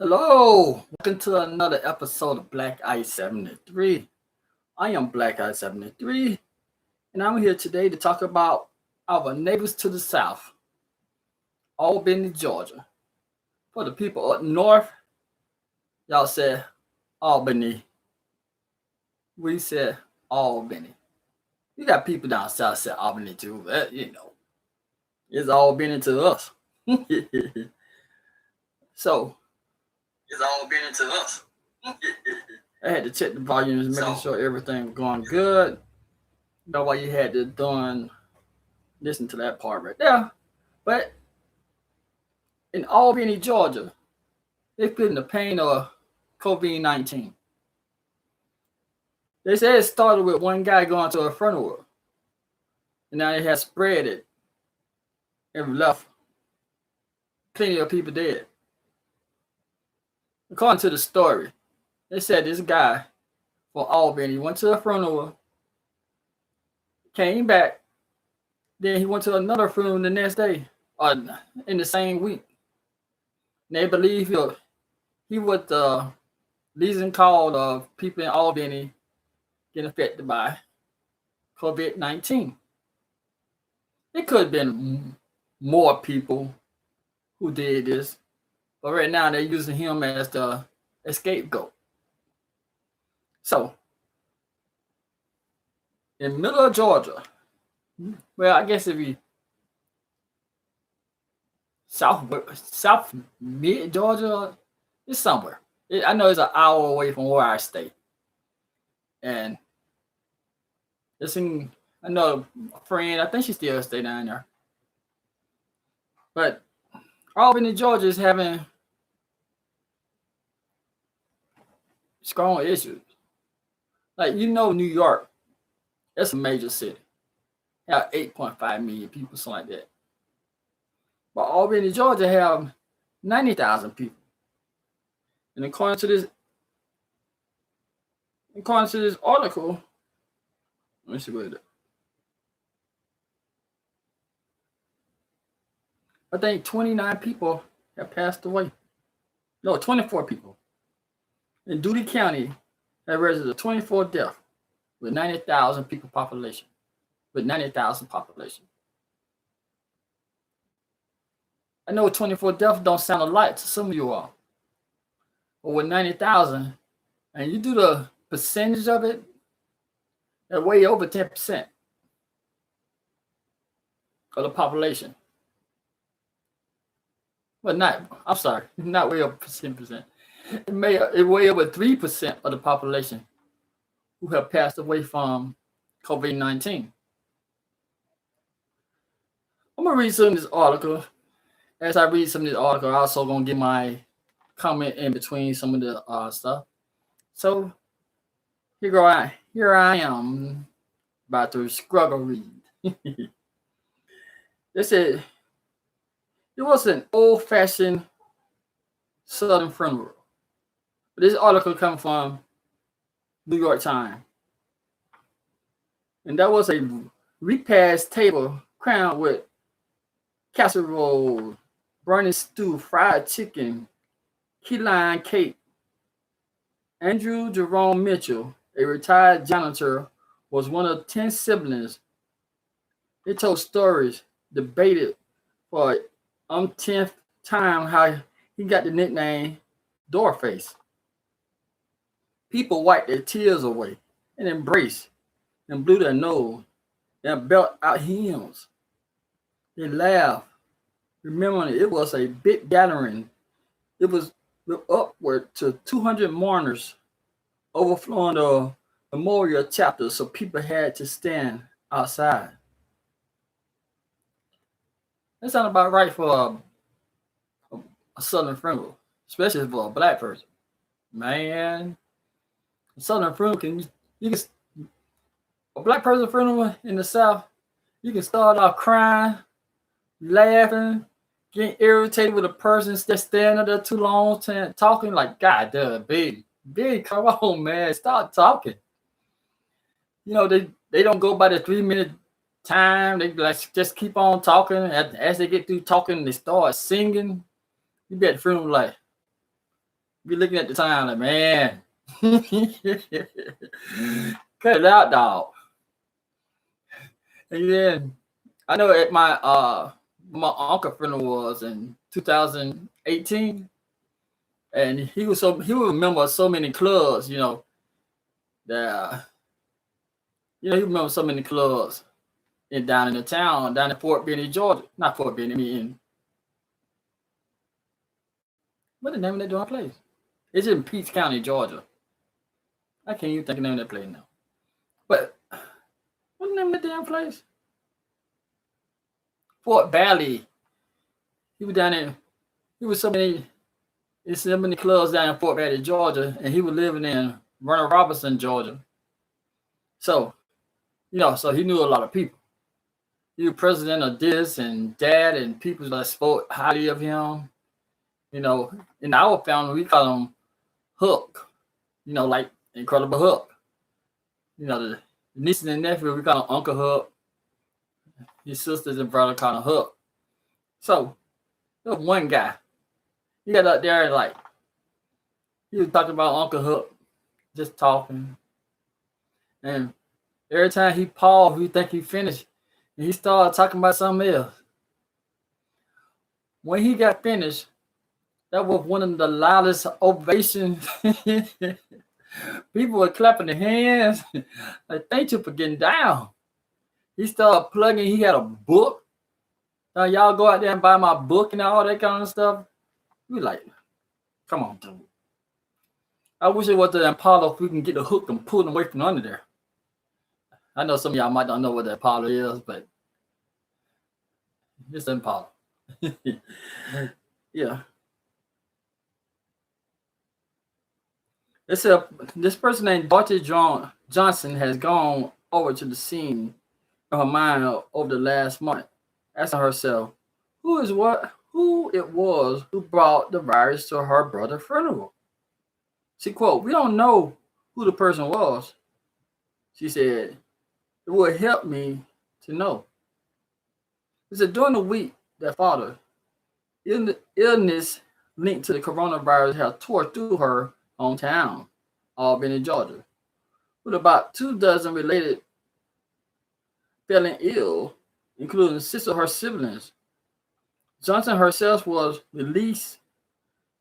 Hello, welcome to another episode of Black Ice 73. I am Black Ice 73, and I'm here today to talk about our neighbors to the south, Albany, Georgia. For the people up north, y'all said Albany. We said Albany. You got people down south said Albany too. It's Albany to us. So It's all been into us. I had to check the volumes, making sure everything was going good. That's why you had to listen to that part right there. But in Albany, Georgia, they feeling the pain of COVID-19. They said it started with one guy going to a funeral, and now it has spread it and left plenty of people dead. According to the story, they said this guy from Albany went to a funeral, came back, then he went to another funeral the next day, or in the same week. And they believe he was the reason cause of people in Albany getting affected by COVID-19. It could have been more people who did this, but right now they're using him as the scapegoat. So, in middle of Georgia, well, I guess if you south mid Georgia, it's somewhere. I know it's an hour away from where I stay, and I know a friend. I think she still stay down there, but Albany, Georgia is having strong issues. Like New York, that's a major city. Have 8.5 million people, something like that. But Albany, Georgia have 90,000 people. And according to this article, let me see what it is. I think 29 people have passed away. No, 24 people. In Duty County, have registered 24 deaths with 90,000 people population. With 90,000 population. I know 24 deaths don't sound alike to some of you all. But with 90,000, and you do the percentage of it, they're way over 10% of the population. But not way over 10%. It way over 3% of the population who have passed away from COVID-19. I'm going to read some of this article. As I read some of this article, I'm also going to give my comment in between some of the stuff. So here I am about to struggle read. They said it was an old-fashioned Southern funeral. This article comes from New York Times. And that was a repast table crowned with casserole, burning stew, fried chicken, key lime cake. Andrew Jerome Mitchell, a retired janitor, was one of 10 siblings. He told stories, debated for umpteenth time how he got the nickname Doorface. People wiped their tears away and embraced and blew their nose and belt out hymns. They laughed, remembering it was a big gathering. It was upward to 200 mourners, overflowing the memorial chapter, so people had to stand outside. That sounds about right for a Southern funeral, especially for a black person. Man, a Southern funeral a black person funeral in the South, you can start off crying, laughing, getting irritated with a person that's standing there too long, talking like, God damn, big, come on, man, stop talking. They don't go by the 3-minute time. They like just keep on talking. As they get through talking, they start singing. You bet the funeral like, Be looking at the time like, man, cut it out, dog. And then I know at my uncle funeral was in 2018, and he would remember so many clubs, that he remember so many clubs down in the town, down in Fort Benning, Georgia. Not Fort Benning, I mean, what the name of that darn place? It's in Peach County, Georgia. I can't even think of the name of that place now. But what the name of that damn place? Fort Valley. He was down there. He was so many clubs down in Fort Valley, Georgia, and he was living in Vernon Robinson, Georgia. So, so he knew a lot of people. He was president of this and that, and people that spoke highly of him. In our family, we call him Hook. Like Incredible Hook. The nieces and nephew, we call him Uncle Hook. His sisters and brother call him Hook. So, there was one guy. He got up there and he was talking about Uncle Hook, just talking. And every time he paused, we think he finished, and he started talking about something else. When he got finished, that was one of the loudest ovations. People were clapping their hands. Like, thank you for getting down. He started plugging. He had a book. Now y'all go out there and buy my book and all that kind of stuff. We like, come on, dude. I wish it was the Impala if we can get the hook and pull them away from under there. I know some of y'all might not know what the Impala is, but it's an Impala. Yeah. This person named Dorothy Johnson has gone over to the scene of her mind over the last month, asking herself who it was who brought the virus to her brother's funeral. She quote, "We don't know who the person was." She said, "It would help me to know." She said during the week that followed, illness linked to the coronavirus had tore through her hometown, Albany, Georgia, with about 24 related feeling ill, including 6 of her siblings. Johnson herself was released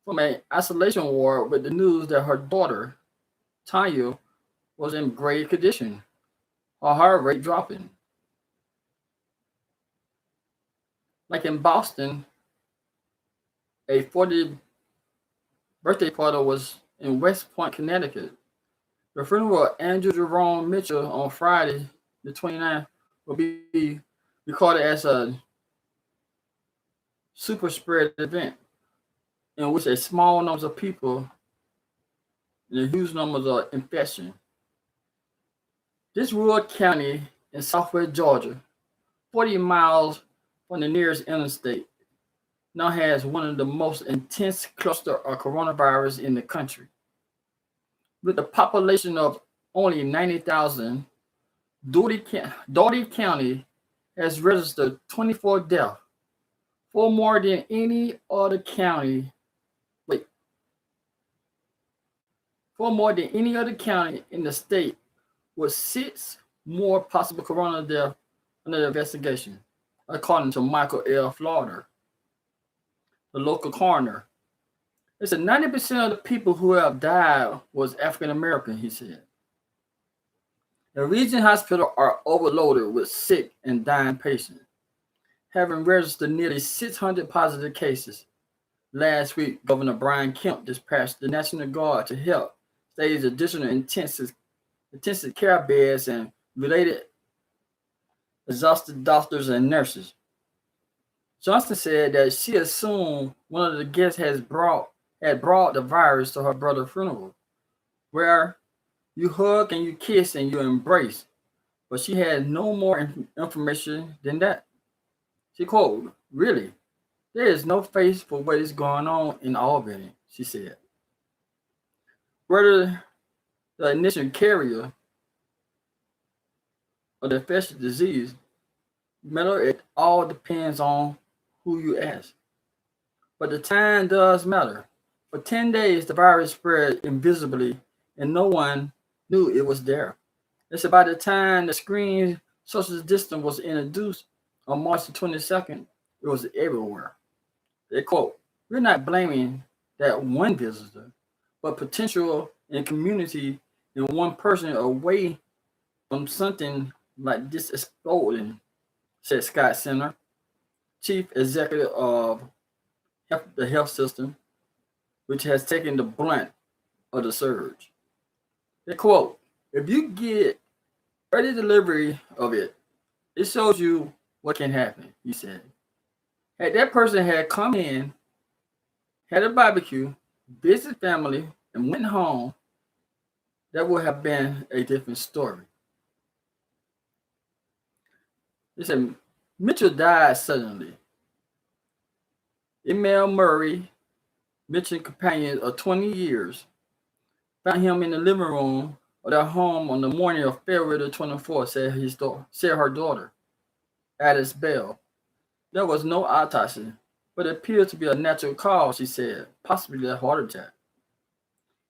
from an isolation ward with the news that her daughter, Tanya, was in grave condition, her heart rate dropping. Like in Boston, a 40th birthday party was in West Point, Connecticut. The funeral of Andrew Jerome Mitchell on Friday, the 29th, will be recorded as a super spread event in which a small number of people and huge numbers of infection. This rural county in southwest Georgia, 40 miles from the nearest interstate, now has one of the most intense cluster of coronavirus in the country. With a population of only 90,000, Dougherty County has registered 24 deaths, four more than any other county. Four more than any other county in the state, with 6 more possible corona deaths under investigation, according to Michael L. Florida, the local coroner. It's 90% of the people who have died was African American, he said. The region hospitals are overloaded with sick and dying patients, having registered nearly 600 positive cases. Last week, Governor Brian Kemp dispatched the National Guard to help stage additional intensive care beds and related exhausted doctors and nurses. Johnson said that she assumed one of the guests had brought the virus to her brother's funeral, where you hug and you kiss and you embrace. But she had no more information than that. She quote, "Really, there is no face for what is going on in Albany," she said. Whether the initial carrier of the infectious disease matter, it all depends on who you ask. But the time does matter. For 10 days, the virus spread invisibly, and no one knew it was there. It's about the time the screen social distance was introduced on March the 22nd, it was everywhere. They quote, "We're not blaming that one visitor, but potential in community and one person away from something like this exploding," said Scott Center, chief executive of the health system, which has taken the brunt of the surge. They quote, "If you get early delivery of it, it shows you what can happen," he said. Had that person had come in, had a barbecue, visited family, and went home, that would have been a different story. They said Mitchell died suddenly. Emil Murray, Mitchell's companion of 20 years, found him in the living room of their home on the morning of February the 24th, said her daughter, Alice Bell. There was no autopsy, but it appeared to be a natural cause, she said, possibly a heart attack.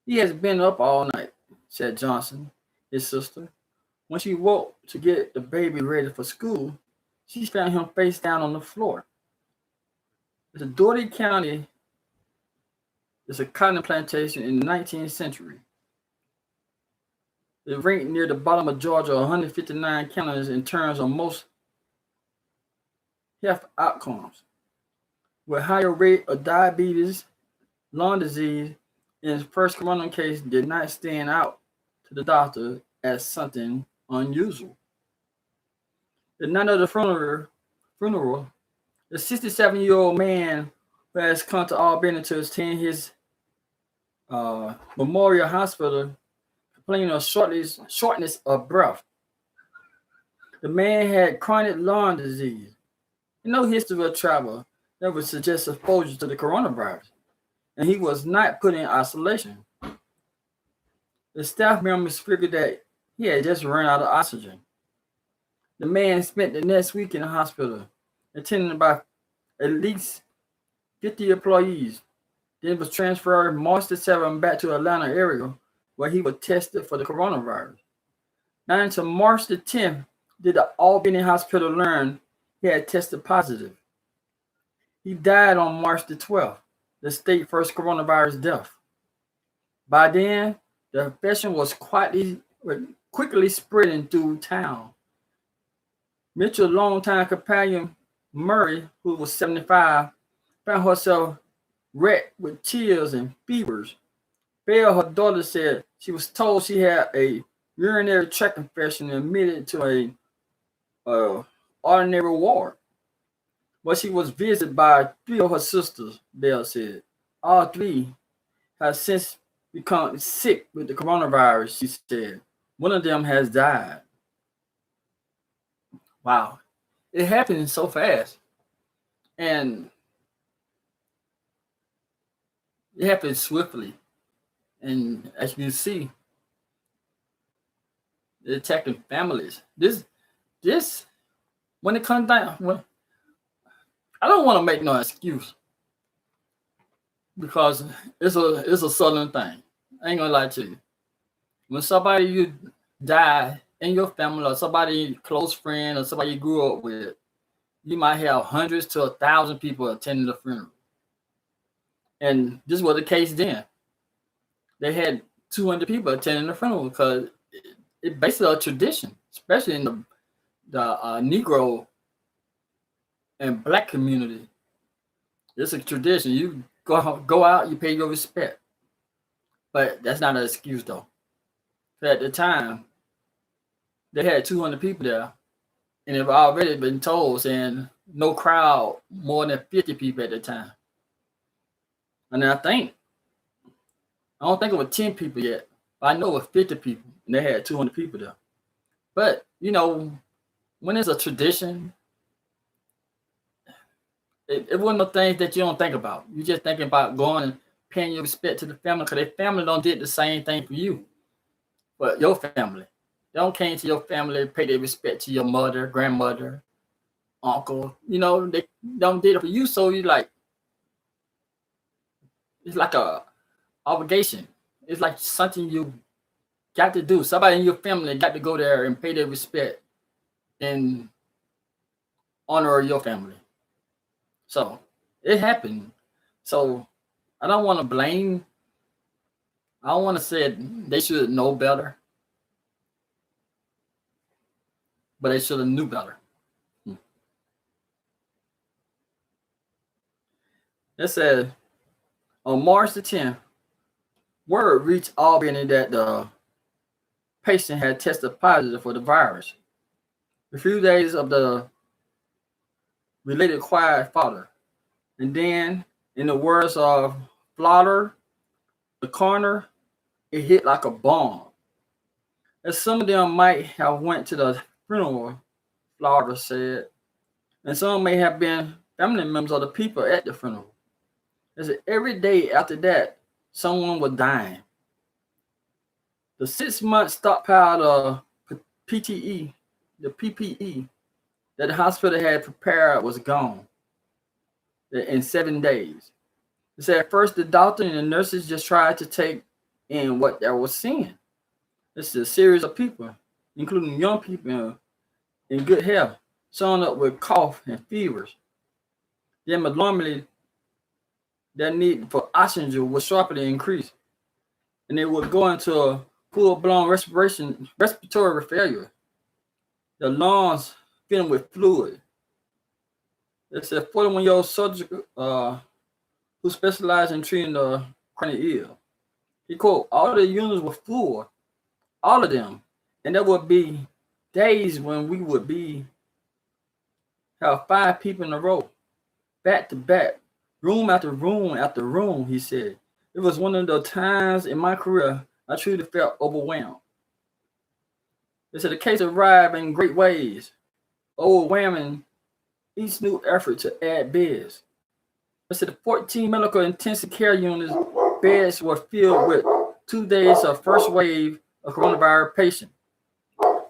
"He has been up all night," said Johnson, his sister. "When she woke to get the baby ready for school, she found him face down on the floor." The Doherty County is a cotton plantation in the 19th century. It ranked near the bottom of Georgia, 159 counties in terms of most health outcomes, with higher rate of diabetes, lung disease, and his first corona case did not stand out to the doctor as something unusual. The night of the funeral, the 67-year-old man who has come to Albany to attend his Memorial Hospital complaining of shortness of breath. The man had chronic lung disease and no history of travel that would suggest exposure to the coronavirus, and he was not put in isolation. The staff members figured that he had just run out of oxygen. The man spent the next week in the hospital, attended by at least 50 employees, then was transferred March the 7th back to Atlanta area where he was tested for the coronavirus. Not until March the 10th did the Albany hospital learn he had tested positive. He died on March the 12th, the state's first coronavirus death. By then, the infection was quickly spreading through town. Mitchell's longtime companion, Murray, who was 75, found herself wrecked with chills and fevers. Bell, her daughter, said she was told she had a urinary tract infection and admitted to a ordinary ward. But she was visited by 3 of her sisters, Bell said. All 3 have since become sick with the coronavirus, she said. One of them has died. Wow. It happened so fast. And it happened swiftly. And as you can see, they're attacking families. This, when it comes down, I don't want to make no excuse because it's a southern thing. I ain't gonna lie to you. When somebody you die in your family or somebody close friend or somebody you grew up with, you might have hundreds to 1,000 people attending the funeral. And this was the case then. They had 200 people attending the funeral because it's basically a tradition, especially in the Negro and Black community. It's a tradition. You go out, you pay your respect. But that's not an excuse though. At the time, they had 200 people there, and they've already been told saying no crowd more than 50 people at the time. And I don't think it was 10 people yet, but I know it was 50 people, and they had 200 people there. But, when it's a tradition, it wasn't no things that you don't think about. You just thinking about going and paying your respect to the family because their family don't did the same thing for you. But your family. They don't came to your family, pay their respect to your mother, grandmother, uncle. They don't did it for you, so you like, it's like obligation. It's like something you got to do. Somebody in your family got to go there and pay their respect and honor your family. So it happened. So I don't want to blame. I don't want to say they should know better, but they should have knew better. It said on March the 10th, word reached Albany that the patient had tested positive for the virus. A few days of the related quiet father. And then, in the words of Flotter, the coroner, it hit like a bomb. As some of them might have went to the funeral, Flotter said, and some may have been family members of the people at the funeral. They said every day after that, someone was dying. The 6-month stockpile of PTE, the PPE that the hospital had prepared was gone in 7 days. They said at first the doctor and the nurses just tried to take in what they were seeing. This is a series of people, including young people in good health, showing up with cough and fevers. Then alarmingly, their need for oxygen was sharply increased, and they would go into a full-blown respiratory failure. The lungs filling with fluid. It's a 41-year-old surgeon who specialized in treating the chronically ill. He quote, all the units were full, all of them. And there would be days when we would have 5 people in a row, back to back, room after room after room, he said. It was one of the times in my career I truly felt overwhelmed. They said the case arrived in great ways, overwhelming each new effort to add beds. They said the 14 medical intensive care units beds were filled with 2 days of first wave of coronavirus patients.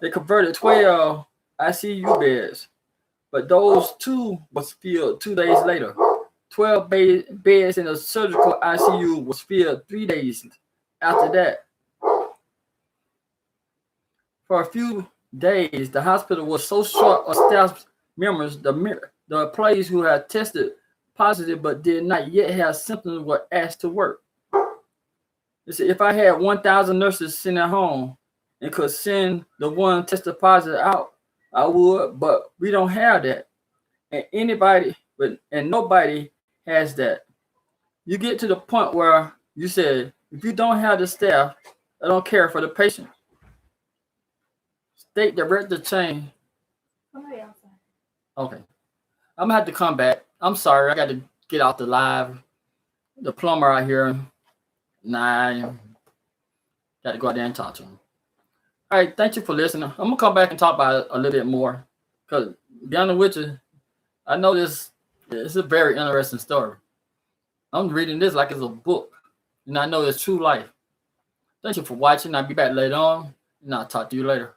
They converted 12 ICU beds, but those 2 was filled 2 days later. 12 beds in the surgical ICU was filled 3 days after that. For a few days, the hospital was so short of staff members, the employees who had tested positive but did not yet have symptoms were asked to work. They said, if I had 1,000 nurses sitting at home and could send the one tested positive out, I would, but we don't have that. And nobody has that. You get to the point where you said, if you don't have the staff, I don't care for the patient. State director change. Okay. I'm gonna have to come back. I'm sorry, I got to get out the live. The plumber out here. Nah, got to go out there and talk to him. All right, thank you for listening. I'm gonna come back and talk about it a little bit more. Because be honest with you, I know this is a very interesting story. I'm reading this like it's a book, and I know it's true life. Thank you for watching. I'll be back later on, and I'll talk to you later.